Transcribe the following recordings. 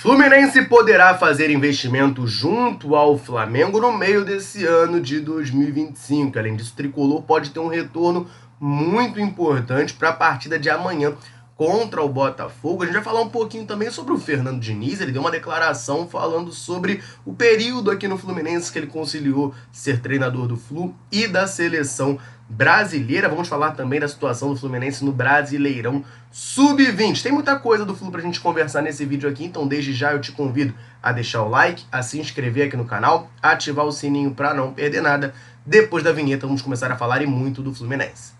Fluminense poderá fazer investimento junto ao Flamengo no meio desse ano de 2025. Além disso, o Tricolor pode ter um retorno muito importante para a partida de amanhã contra o Botafogo. A gente vai falar um pouquinho também sobre o Fernando Diniz. Ele deu uma declaração falando sobre o período aqui no Fluminense que ele conciliou ser treinador do Flu e da seleção brasileira. Vamos falar também da situação do Fluminense no Brasileirão Sub-20. Tem muita coisa do Flu pra gente conversar nesse vídeo aqui, então desde já eu te convido a deixar o like, a se inscrever aqui no canal, ativar o sininho para não perder nada. Depois da vinheta vamos começar a falar e muito do Fluminense.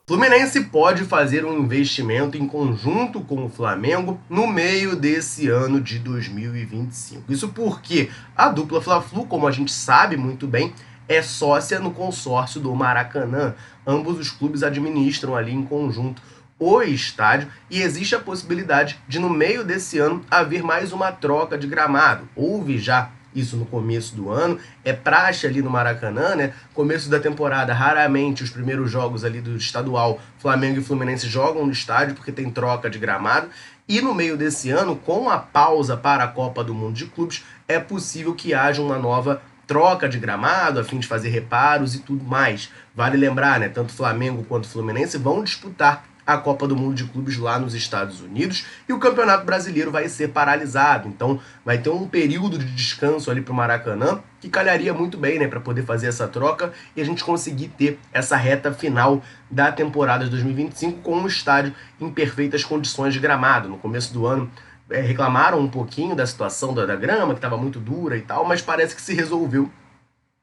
Fluminense pode fazer um investimento em conjunto com o Flamengo no meio desse ano de 2025. Isso porque a dupla Fla-Flu, como a gente sabe muito bem, é sócia no consórcio do Maracanã. Ambos os clubes administram ali em conjunto o estádio e existe a possibilidade de no meio desse ano haver mais uma troca de gramado. Houve já isso no começo do ano, é praxe ali no Maracanã, né? Começo da temporada, raramente os primeiros jogos ali do estadual, Flamengo e Fluminense jogam no estádio porque tem troca de gramado. E no meio desse ano, com a pausa para a Copa do Mundo de Clubes, é possível que haja uma nova troca de gramado, a fim de fazer reparos e tudo mais. Vale lembrar, né? Tanto Flamengo quanto Fluminense vão disputar a Copa do Mundo de Clubes lá nos Estados Unidos e o Campeonato Brasileiro vai ser paralisado. Então vai ter um período de descanso ali para o Maracanã que calharia muito bem, né, para poder fazer essa troca e a gente conseguir ter essa reta final da temporada de 2025 com um estádio em perfeitas condições de gramado. No começo do ano reclamaram um pouquinho da situação da grama, que estava muito dura e tal, mas parece que se resolveu.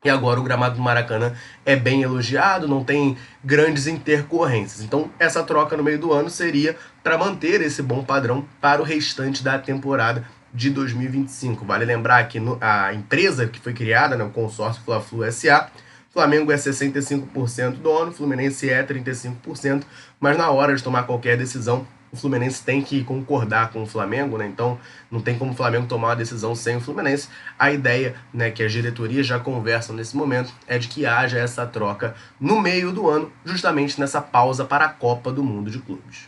E agora o gramado do Maracanã é bem elogiado, não tem grandes intercorrências. Então essa troca no meio do ano seria para manter esse bom padrão para o restante da temporada de 2025. Vale lembrar que a empresa que foi criada, né, o consórcio Fla-Flu S.A., Flamengo é 65% dono, Fluminense é 35%, mas na hora de tomar qualquer decisão, o Fluminense tem que concordar com o Flamengo, né? Então não tem como o Flamengo tomar uma decisão sem o Fluminense. A ideia, né, que as diretorias já conversam nesse momento é de que haja essa troca no meio do ano, justamente nessa pausa para a Copa do Mundo de Clubes.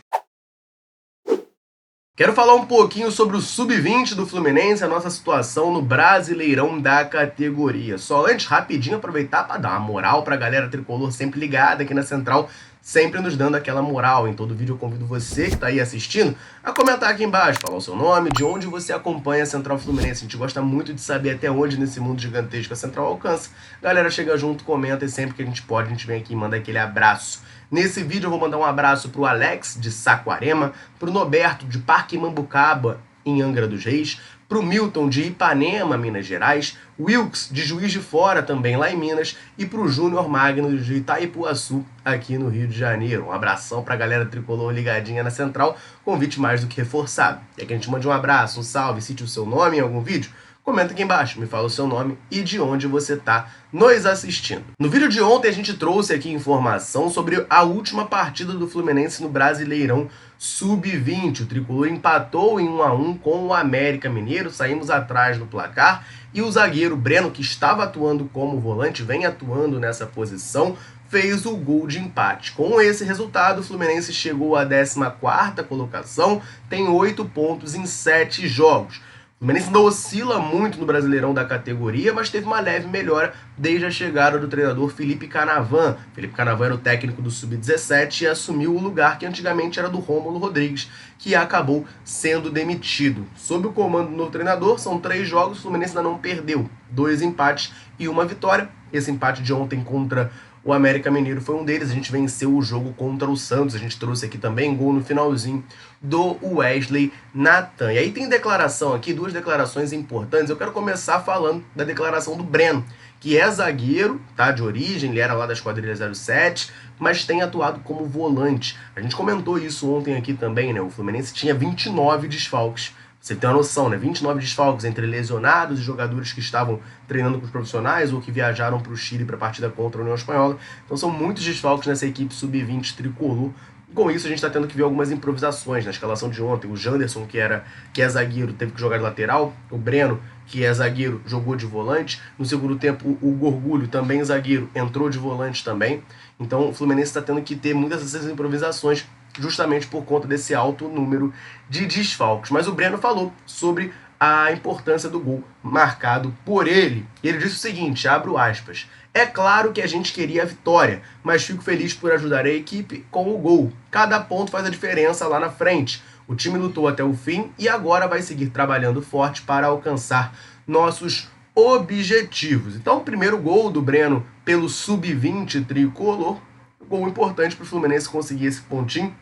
Quero falar um pouquinho sobre o Sub-20 do Fluminense, a nossa situação no Brasileirão da categoria. Só antes, rapidinho, aproveitar para dar uma moral para a galera tricolor sempre ligada aqui na Central, sempre nos dando aquela moral. Em todo vídeo eu convido você que está aí assistindo a comentar aqui embaixo, falar o seu nome, de onde você acompanha a Central Fluminense. A gente gosta muito de saber até onde nesse mundo gigantesco a Central alcança. Galera, chega junto, comenta e sempre que a gente pode, a gente vem aqui e manda aquele abraço. Nesse vídeo eu vou mandar um abraço pro Alex, de Saquarema, pro Noberto, de Parque Mambucaba, em Angra dos Reis, pro Milton, de Ipanema, Minas Gerais, Wilkes, de Juiz de Fora, também lá em Minas, e pro Júnior Magno, de Itaipuaçu, aqui no Rio de Janeiro. Um abração pra galera tricolor ligadinha na Central, convite mais do que reforçado. Quer que a gente mande um abraço, um salve, cite o seu nome em algum vídeo? Comenta aqui embaixo, me fala o seu nome e de onde você está nos assistindo. No vídeo de ontem a gente trouxe aqui informação sobre a última partida do Fluminense no Brasileirão Sub-20. O Tricolor empatou em 1-1 com o América Mineiro, saímos atrás no placar e o zagueiro Breno, que estava atuando como volante, vem atuando nessa posição, fez o gol de empate. Com esse resultado, o Fluminense chegou à 14ª colocação, tem 8 pontos em 7 jogos. O Fluminense ainda oscila muito no Brasileirão da categoria, mas teve uma leve melhora desde a chegada do treinador Felipe Canavan. Felipe Canavan era o técnico do Sub-17 e assumiu o lugar que antigamente era do Rômulo Rodrigues, que acabou sendo demitido. Sob o comando do novo treinador, são 3 jogos, o Fluminense ainda não perdeu, 2 empates e 1 vitória. Esse empate de ontem contra o América Mineiro foi um deles. A gente venceu o jogo contra o Santos. A gente trouxe aqui também gol no finalzinho do Wesley Nathan. E aí tem declaração aqui, 2 declarações importantes. Eu quero começar falando da declaração do Breno, que é zagueiro, tá, de origem, ele era lá da Esquadrilha 07, mas tem atuado como volante. A gente comentou isso ontem aqui também, né? O Fluminense tinha 29 desfalques. Você tem uma noção, né? 29 desfalques entre lesionados e jogadores que estavam treinando com os profissionais ou que viajaram para o Chile para a partida contra a União Espanhola. Então são muitos desfalques nessa equipe Sub-20 tricolor. Com isso a gente está tendo que ver algumas improvisações na escalação de ontem. O Janderson, que é zagueiro, teve que jogar de lateral. O Breno, que é zagueiro, jogou de volante. No segundo tempo, o Gorgulho, também zagueiro, entrou de volante também. Então o Fluminense está tendo que ter muitas dessas improvisações justamente por conta desse alto número de desfalques. Mas o Breno falou sobre a importância do gol marcado por ele. Ele disse o seguinte, abro aspas, é claro que a gente queria a vitória, mas fico feliz por ajudar a equipe com o gol. Cada ponto faz a diferença lá na frente. O time lutou até o fim e agora vai seguir trabalhando forte para alcançar nossos objetivos. Então, o primeiro gol do Breno pelo sub-20 tricolor, gol importante para o Fluminense conseguir esse pontinho.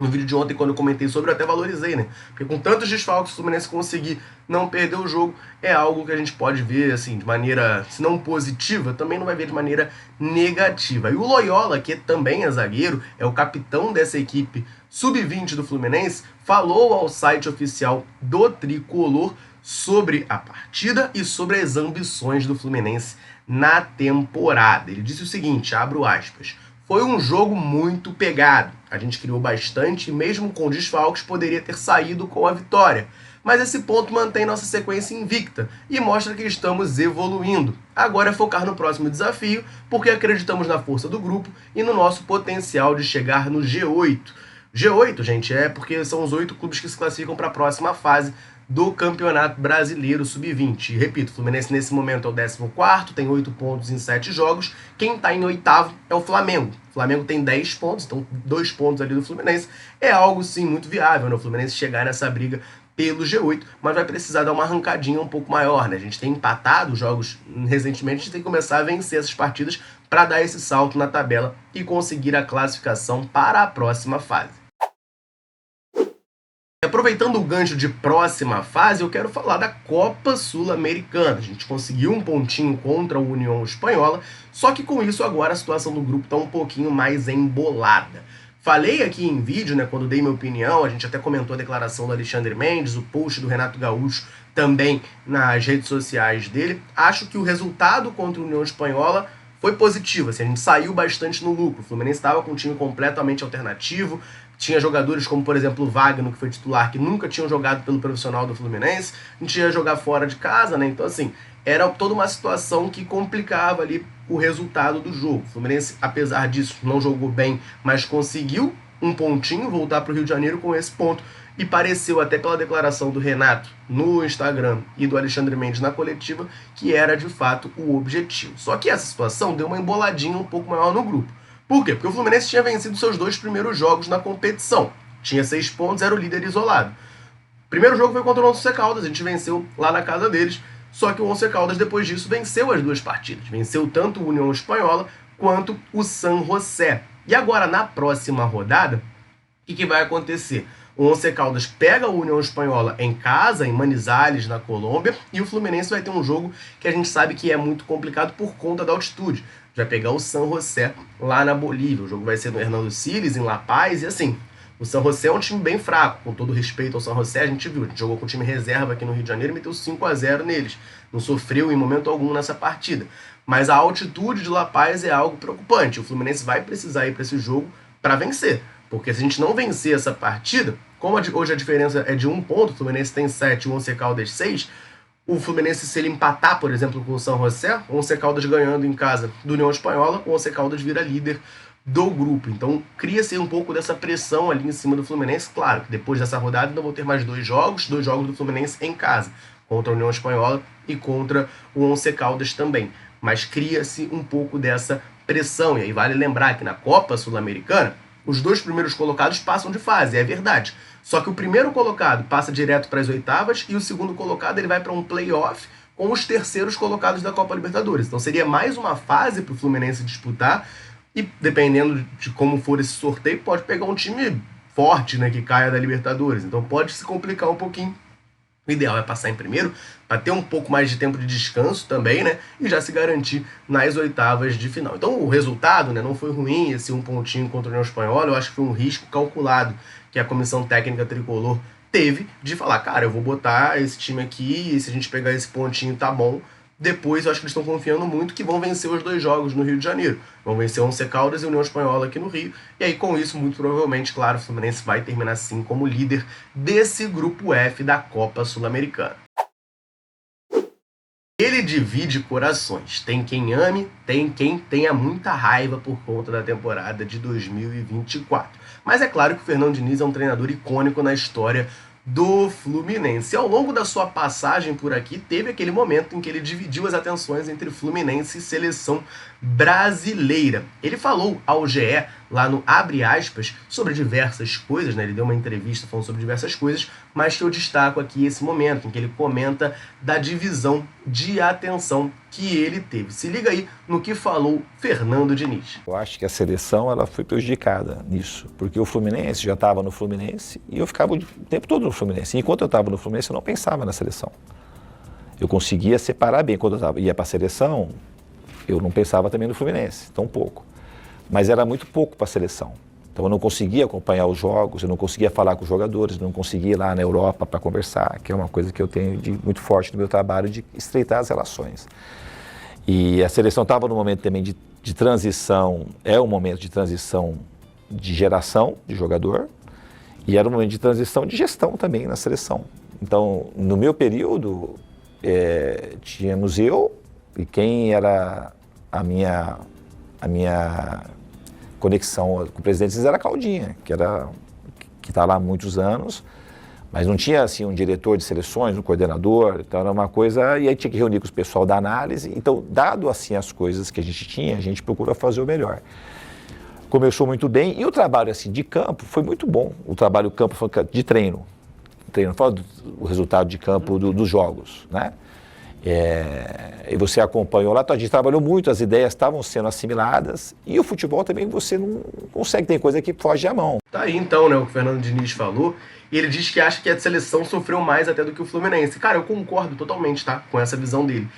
No vídeo de ontem, quando eu comentei sobre, eu até valorizei, né? Porque com tantos desfalques, o Fluminense conseguir não perder o jogo é algo que a gente pode ver, assim, de maneira, se não positiva, também não vai ver de maneira negativa. E o Loyola, que também é zagueiro, é o capitão dessa equipe sub-20 do Fluminense, falou ao site oficial do Tricolor sobre a partida e sobre as ambições do Fluminense na temporada. Ele disse o seguinte, abro aspas, foi um jogo muito pegado. A gente criou bastante e mesmo com desfalques poderia ter saído com a vitória. Mas esse ponto mantém nossa sequência invicta e mostra que estamos evoluindo. Agora é focar no próximo desafio, porque acreditamos na força do grupo e no nosso potencial de chegar no G8. G8, gente, é porque são os 8 clubes que se classificam para a próxima fase do Campeonato Brasileiro Sub-20. E, repito, o Fluminense nesse momento é o 14º, tem 8 pontos em 7 jogos. Quem está em oitavo é o Flamengo. O Flamengo tem 10 pontos, então 2 pontos ali do Fluminense. É algo, sim, muito viável, né? O Fluminense chegar nessa briga pelo G8, mas vai precisar dar uma arrancadinha um pouco maior, né? A gente tem empatado jogos recentemente, a gente tem que começar a vencer essas partidas para dar esse salto na tabela e conseguir a classificação para a próxima fase. Aproveitando o gancho de próxima fase, eu quero falar da Copa Sul-Americana. A gente conseguiu um pontinho contra a União Espanhola, só que com isso agora a situação do grupo está um pouquinho mais embolada. Falei aqui em vídeo, né, quando dei minha opinião, a gente até comentou a declaração do Alexandre Mendes, o post do Renato Gaúcho também nas redes sociais dele. Acho que o resultado contra a União Espanhola foi positivo, assim, a gente saiu bastante no lucro. O Fluminense estava com um time completamente alternativo, tinha jogadores como, por exemplo, o Wagner, que foi titular, que nunca tinham jogado pelo profissional do Fluminense, a gente ia jogar fora de casa, né? Então, assim, era toda uma situação que complicava ali o resultado do jogo. O Fluminense, apesar disso, não jogou bem, mas conseguiu um pontinho, voltar para o Rio de Janeiro com esse ponto, e pareceu até pela declaração do Renato no Instagram e do Alexandre Mendes na coletiva que era de fato o objetivo. Só que essa situação deu uma emboladinha um pouco maior no grupo. Por quê? Porque o Fluminense tinha vencido seus 2 primeiros jogos na competição. Tinha 6 pontos, era o líder isolado. O primeiro jogo foi contra o Once Caldas, a gente venceu lá na casa deles, só que o Once Caldas depois disso venceu as 2 partidas. Venceu tanto o União Espanhola quanto o San José. E agora, na próxima rodada, o que vai acontecer? O Once Caldas pega a União Espanhola em casa, em Manizales, na Colômbia, e o Fluminense vai ter um jogo que a gente sabe que é muito complicado por conta da altitude. Vai pegar o San José lá na Bolívia. O jogo vai ser no Hernando Siles, em La Paz, e assim, o San José é um time bem fraco, com todo respeito ao San José, a gente viu, a gente jogou com o time reserva aqui no Rio de Janeiro e meteu 5-0 neles. Não sofreu em momento algum nessa partida. Mas a altitude de La Paz é algo preocupante. O Fluminense vai precisar ir para esse jogo para vencer. Porque se a gente não vencer essa partida, como hoje a diferença é de 1 ponto, o Fluminense tem 7 e o Once Caldas 6, o Fluminense, se ele empatar, por exemplo, com o San José, o Once Caldas ganhando em casa do União Espanhola, o Once Caldas vira líder do grupo. Então, cria-se um pouco dessa pressão ali em cima do Fluminense. Claro que depois dessa rodada ainda vão ter mais 2 jogos do Fluminense em casa, contra a União Espanhola e contra o Once Caldas também. Mas cria-se um pouco dessa pressão. E aí vale lembrar que na Copa Sul-Americana, os 2 primeiros colocados passam de fase, é verdade. Só que o primeiro colocado passa direto para as oitavas e o segundo colocado ele vai para um playoff com os terceiros colocados da Copa Libertadores. Então seria mais uma fase para o Fluminense disputar e dependendo de como for esse sorteio, pode pegar um time forte, né, que caia da Libertadores. Então pode se complicar um pouquinho. O ideal é passar em primeiro, para ter um pouco mais de tempo de descanso também, né? E já se garantir nas oitavas de final. Então o resultado, né, não foi ruim, esse 1 pontinho contra a União Espanhola. Eu acho que foi um risco calculado que a comissão técnica tricolor teve de falar, cara, eu vou botar esse time aqui e se a gente pegar esse pontinho tá bom. Depois eu acho que eles estão confiando muito que vão vencer os 2 jogos no Rio de Janeiro. Vão vencer o Once Caldas e a União Espanhola aqui no Rio. E aí com isso, muito provavelmente, claro, o Fluminense vai terminar sim como líder desse grupo F da Copa Sul-Americana. Ele divide corações. Tem quem ame, tem quem tenha muita raiva por conta da temporada de 2024. mas é claro que o Fernando Diniz é um treinador icônico na história do Fluminense. E ao longo da sua passagem por aqui, teve aquele momento em que ele dividiu as atenções entre Fluminense e seleção brasileira. Ele falou ao GE, lá no Abre Aspas, sobre diversas coisas, né? Ele deu uma entrevista falando sobre diversas coisas, mas que eu destaco aqui esse momento, em que ele comenta da divisão de atenção que ele teve. Se liga aí no que falou Fernando Diniz. Eu acho que a seleção ela foi prejudicada nisso, porque o Fluminense já estava no Fluminense e eu ficava o tempo todo no Fluminense. E enquanto eu estava no Fluminense, eu não pensava na seleção. Eu conseguia separar bem. Quando eu ia para a seleção, eu não pensava também no Fluminense, tão pouco. Mas era muito pouco para a seleção. Então eu não conseguia acompanhar os jogos, eu não conseguia falar com os jogadores, não conseguia ir lá na Europa para conversar, que é uma coisa que eu tenho muito forte no meu trabalho, de estreitar as relações. E a seleção estava num momento também de transição, é um momento de transição de geração de jogador, e era um momento de transição de gestão também na seleção. Então, no meu período, tínhamos eu e quem era a minha conexão com o presidente era a Claudinha, que está lá há muitos anos, mas não tinha assim um diretor de seleções, um coordenador, então era uma coisa, e aí tinha que reunir com o pessoal da análise. Então, dado assim as coisas que a gente tinha, a gente procura fazer o melhor. Começou muito bem e o trabalho assim de campo foi muito bom. O trabalho de campo foi de treino, não fala do resultado de campo dos jogos, né? E você acompanhou lá, a gente trabalhou muito, as ideias estavam sendo assimiladas e o futebol também você não consegue, tem coisa que foge à mão. Tá aí então, né, o que o Fernando Diniz falou, e ele diz que acha que a seleção sofreu mais até do que o Fluminense. Cara, eu concordo totalmente, tá, com essa visão dele.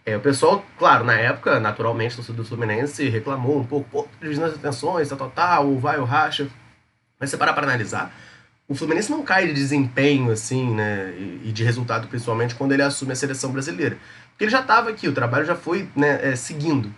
O pessoal, claro, na época, naturalmente, o torcedor do Fluminense reclamou um pouco, pô, dividindo as atenções, tal, o vai, o racha. Mas você parar para analisar, o Fluminense não cai de desempenho, assim, né, e de resultado, principalmente, quando ele assume a seleção brasileira. Porque ele já estava aqui, o trabalho já foi, né, seguindo.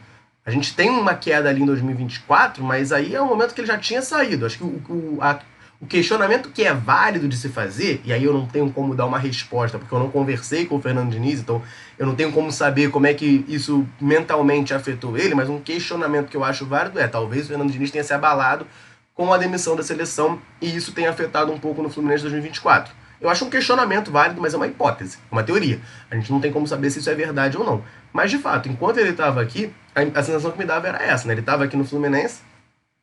A gente tem uma queda ali em 2024, mas aí é um momento que ele já tinha saído. Acho que o questionamento que é válido de se fazer, e aí eu não tenho como dar uma resposta, porque eu não conversei com o Fernando Diniz, então eu não tenho como saber como é que isso mentalmente afetou ele, mas um questionamento que eu acho válido talvez o Fernando Diniz tenha se abalado com a demissão da seleção e isso tenha afetado um pouco no Fluminense de 2024. Eu acho um questionamento válido, mas é uma hipótese, uma teoria. A gente não tem como saber se isso é verdade ou não. Mas, de fato, enquanto ele estava aqui, a sensação que me dava era essa, né? Ele estava aqui no Fluminense,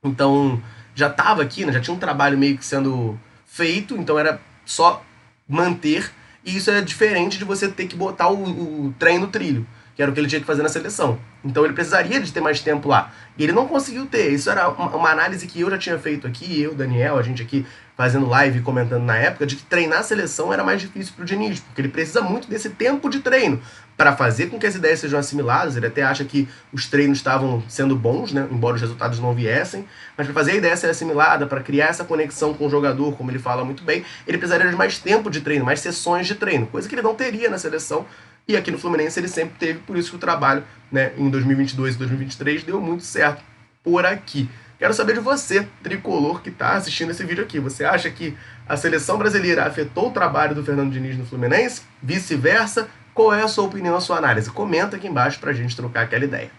então já estava aqui, né? Já tinha um trabalho meio que sendo feito, então era só manter, e isso é diferente de você ter que botar o trem no trilho, que era o que ele tinha que fazer na seleção. Então ele precisaria de ter mais tempo lá. E ele não conseguiu ter. Isso era uma análise que eu já tinha feito aqui, eu, Daniel, a gente aqui fazendo live e comentando na época, de que treinar a seleção era mais difícil pro Diniz, porque ele precisa muito desse tempo de treino para fazer com que as ideias sejam assimiladas. Ele até acha que os treinos estavam sendo bons, né, embora os resultados não viessem, mas para fazer a ideia ser assimilada, para criar essa conexão com o jogador, como ele fala muito bem, ele precisaria de mais tempo de treino, mais sessões de treino, coisa que ele não teria na seleção. E aqui no Fluminense ele sempre teve, por isso que o trabalho, né, em 2022 e 2023 deu muito certo por aqui. Quero saber de você, tricolor, que está assistindo esse vídeo aqui. Você acha que a seleção brasileira afetou o trabalho do Fernando Diniz no Fluminense? Vice-versa? Qual é a sua opinião, a sua análise? Comenta aqui embaixo para a gente trocar aquela ideia.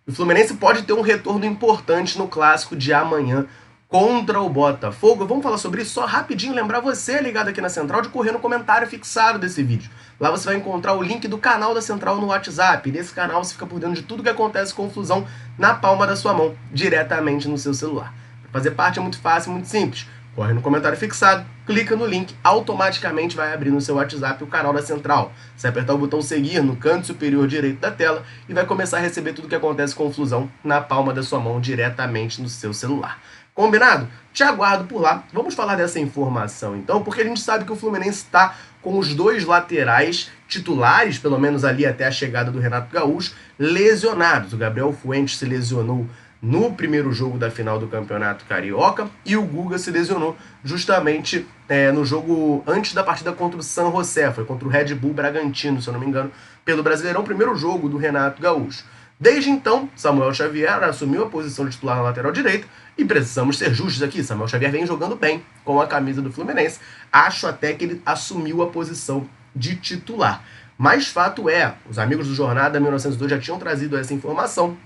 O Fluminense pode ter um retorno importante no clássico de amanhã contra o Botafogo. Vamos falar sobre isso só rapidinho, lembrar você ligado aqui na Central de correr no comentário fixado desse vídeo. Lá você vai encontrar o link do canal da Central no WhatsApp. Nesse canal você fica por dentro de tudo que acontece com o Flusão na palma da sua mão, diretamente no seu celular. Para fazer parte é muito fácil, muito simples. Corre no comentário fixado, clica no link, automaticamente vai abrir no seu WhatsApp o canal da Central. Você vai apertar o botão seguir no canto superior direito da tela e vai começar a receber tudo que acontece com o Flusão na palma da sua mão, diretamente no seu celular. Combinado? Te aguardo por lá. Vamos falar dessa informação então, porque a gente sabe que o Fluminense está com os dois laterais titulares, pelo menos ali até a chegada do Renato Gaúcho, lesionados. O Gabriel Fuentes se lesionou no primeiro jogo da final do Campeonato Carioca e o Guga se lesionou justamente no jogo antes da partida contra o San José, foi contra o Red Bull Bragantino, se eu não me engano, pelo Brasileirão, primeiro jogo do Renato Gaúcho. Desde então, Samuel Xavier assumiu a posição de titular na lateral direita e precisamos ser justos aqui. Samuel Xavier vem jogando bem com a camisa do Fluminense. Acho até que ele assumiu a posição de titular. Mas fato é, os amigos do Jornada 1902 já tinham trazido essa informação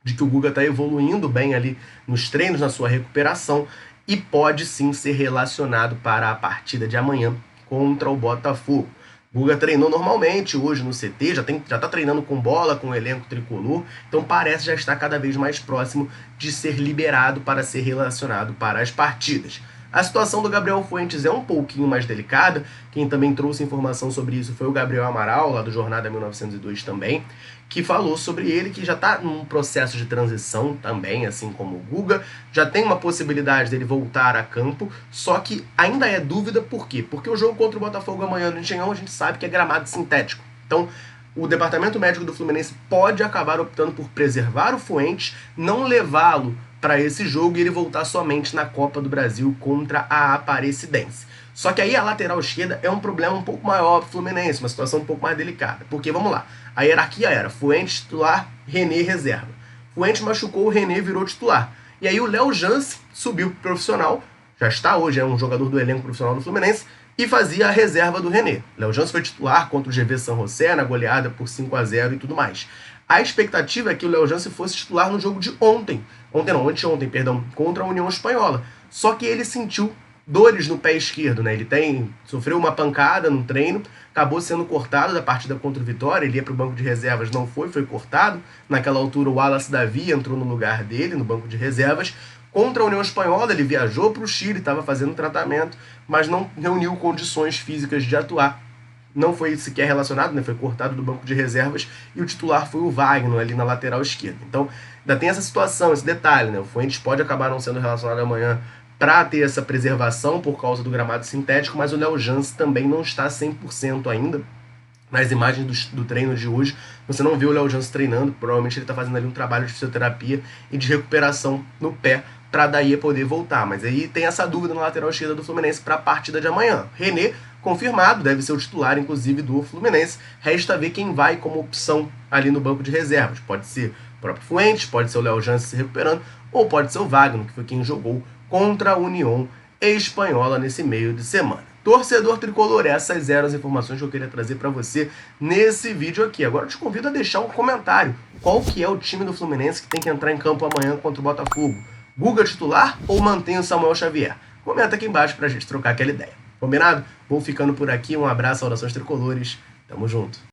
de que o Guga está evoluindo bem ali nos treinos, na sua recuperação, e pode sim ser relacionado para a partida de amanhã contra o Botafogo. Guga treinou normalmente hoje no CT, já está treinando com bola, com o elenco tricolor, então parece já estar cada vez mais próximo de ser liberado para ser relacionado para as partidas. A situação do Gabriel Fuentes é um pouquinho mais delicada, quem também trouxe informação sobre isso foi o Gabriel Amaral, lá do Jornada 1902 também, que falou sobre ele, que já está num processo de transição também, assim como o Guga, já tem uma possibilidade dele voltar a campo, só que ainda é dúvida por quê? Porque o jogo contra o Botafogo amanhã no Engenhão a gente sabe que é gramado sintético, então o departamento médico do Fluminense pode acabar optando por preservar o Fuentes, não levá-lo para esse jogo e ele voltar somente na Copa do Brasil contra a Aparecidense. Só que aí a lateral esquerda é um problema um pouco maior para o Fluminense, uma situação um pouco mais delicada. Porque, vamos lá, a hierarquia era Fuentes titular, René reserva. Fuentes machucou, o René virou titular. E aí o Léo Jance subiu pro profissional, já está hoje, é um jogador do elenco profissional do Fluminense, e fazia a reserva do René. Léo Jance foi titular contra o GV San José, na goleada por 5-0 e tudo mais. A expectativa é que o Léo Jance fosse titular no jogo de anteontem, contra a União Espanhola. Só que ele sentiu dores no pé esquerdo, né? Ele sofreu uma pancada no treino, acabou sendo cortado da partida contra o Vitória, ele ia para o banco de reservas, não foi cortado. Naquela altura o Wallace Davi entrou no lugar dele, no banco de reservas. Contra a União Espanhola, ele viajou para o Chile, estava fazendo tratamento, mas não reuniu condições físicas de atuar. Não foi sequer relacionado, né? Foi cortado do banco de reservas e o titular foi o Wagner ali na lateral esquerda. Então, ainda tem essa situação, esse detalhe, né? O Fuentes pode acabar não sendo relacionado amanhã para ter essa preservação por causa do gramado sintético, mas o Léo Jance também não está 100% ainda. Nas imagens do treino de hoje, você não vê o Léo Jance treinando, provavelmente ele está fazendo ali um trabalho de fisioterapia e de recuperação no pé, para daí poder voltar. Mas aí tem essa dúvida na lateral esquerda do Fluminense para a partida de amanhã. René, confirmado, deve ser o titular, inclusive, do Fluminense. Resta ver quem vai como opção ali no banco de reservas. Pode ser o próprio Fuentes, pode ser o Léo Jance se recuperando, ou pode ser o Wagner, que foi quem jogou contra a União Espanhola nesse meio de semana. Torcedor tricolor, essas eram as informações que eu queria trazer para você nesse vídeo aqui. Agora eu te convido a deixar um comentário. Qual que é o time do Fluminense que tem que entrar em campo amanhã contra o Botafogo? Guga titular ou mantém o Samuel Xavier? Comenta aqui embaixo pra gente trocar aquela ideia. Combinado? Vou ficando por aqui. Um abraço, saudações tricolores. Tamo junto.